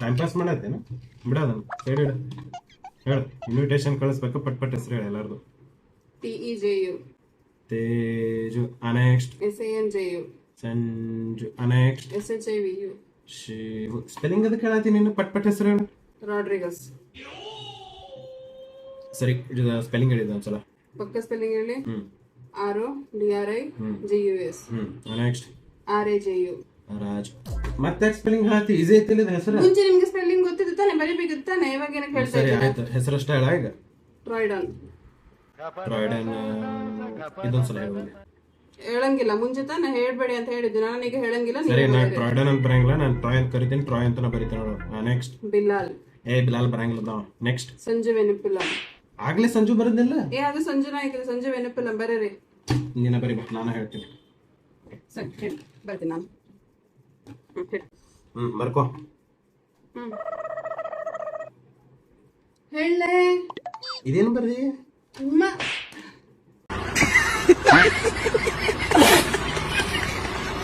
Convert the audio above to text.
Time pass ಮಾಡತ್ತೇನು ಬಿಡೋದನ್ನು side ಇಡು. ಹೇಳು invitation ಕಳಿಸ್ಬೇಕು, ಪಟ್ ಪಟ್ ಹೆಸರು ಹೇಳಿ ಎಲ್ಲಾರ್ದು. TEJU. Teju. Next. SANJU. Sanju. Next. SHIVU. Shivu. Spelling ಅದಕ್ಕೆ ಹೇಳತ್ತೀನಿ ನೀನು, ಪಟ್ ಪಟ್ ಹೆಸರು ಹೇಳು. ರಾಡ್ರಿಗಸ್. ಸರಿ ಸ್ಪೆಲ್ಲಿಂಗ್ ಹೇಳಿದ ಒಂದ್ಸಲ. ಪಕ್ಕ ಸ್ಪೆಲ್ಲಿಂಗ್ ಹೇಳಿ. RODRIGUS. ನೆಕ್ಸ್ಟ್. RAJU. ರಾಜ್. ಮತ್ತೆ ಸ್ಪೆಲ್ಲಿಂಗ್ ಹಾಕಿ ಈಸಿ ಐತಿಲ್ಲ ಇದು ಹೆಸರು. ಮುಂಚೆ ನಿಮ್ಗೆ ಸ್ಪೆಲ್ಲಿಂಗ್ ಗೊತ್ತಿತ್ತು ತಾನೆ, ಬರಿಬೇಕಿತ್ತು ತಾನೆ, ಇವಾಗ ಏನಕ್ಕೆ ಹೇಳ್ತಾ ಸರಿ ಇದ್ದೀರಾ? ಆಯ್ತು, ಹೆಸರಷ್ಟೇ ಹೇಳ ಈಗ. ಟ್ರಾಯ್ಡನ್. ಟ್ರಾಯ್ಡನ್. ಇದೊಂದ್ಸಲ ಹೇಳಿ. ಹೇಳಂಗಿಲ್ಲ, ಮುಂಚೆ ತಾನೆ ಹೇಳ್ಬೇಡಿ ಅಂತ ಹೇಳಿದ್ದು, ನಾನೀಗ ಹೇಳಂಗಿಲ್ಲ. ಸರಿ, ನಾನು ಟ್ರಾಯ್ಡನ್ ಅಂತ ಬರಂಗಿಲ್ಲ, ನಾನು ಟ್ರಾಯ್ ಅಂತ ಕರಿತೀನಿ, ಟ್ರಾಯ್ ಅಂತ ಬರೀತೀನಿ ನೋಡು. ನೆಕ್ಸ್ಟ್. ಬಿಲಾಲ್. ಬಿಲಾಲ್ ಬರಂಗಿಲ್ಲ. ನೆಕ್ಸ್ಟ್. ಸಂಜು ವೆನುಪಿಲ್ಲ. ಆಗ್ಲೇ ಸಂಜು ಬರೋದಿಲ್ಲ. ಅದು ಸಂಜು ನಾಯ್ಕ, ಸಂಜು ವೆನುಪಿಲ್ಲ ಬರೀರಿ. ನೀನ ಬರೀ, ನಾನು ಹೇಳ್ತೀನಿ. ಸರಿ ಬರ್ತೀನಿ ನಾನು. ಬರ್ಕೋ. ಹೇಳಲೇ ಇದೇನು ಬರ್ರಿ? ಅಮ್ಮ